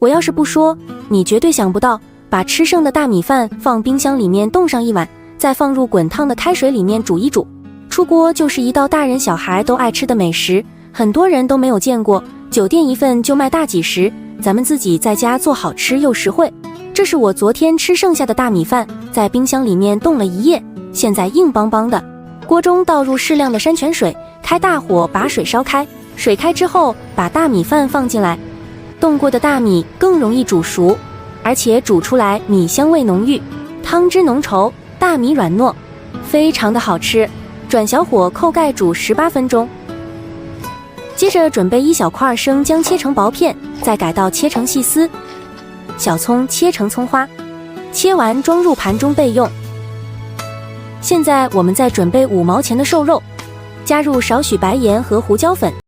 我要是不说，你绝对想不到，把吃剩的大米饭放冰箱里面冻上1晚，再放入滚烫的开水里面煮一煮，出锅就是一道大人小孩都爱吃的美食，很多人都没有见过，酒店一份就卖大几十，咱们自己在家做好吃又实惠。这是我昨天吃剩下的大米饭，在冰箱里面冻了1夜，现在硬邦邦的。锅中倒入适量的山泉水，开大火把水烧开，水开之后把大米饭放进来，冻过的大米更容易煮熟，而且煮出来米香味浓郁，汤汁浓稠，大米软糯，非常的好吃。转小火扣盖煮18分钟。接着准备1小块生姜切成薄片，再改刀切成细丝，小葱切成葱花，切完装入盘中备用。现在我们再准备5毛钱的瘦肉，加入少许白盐和胡椒粉，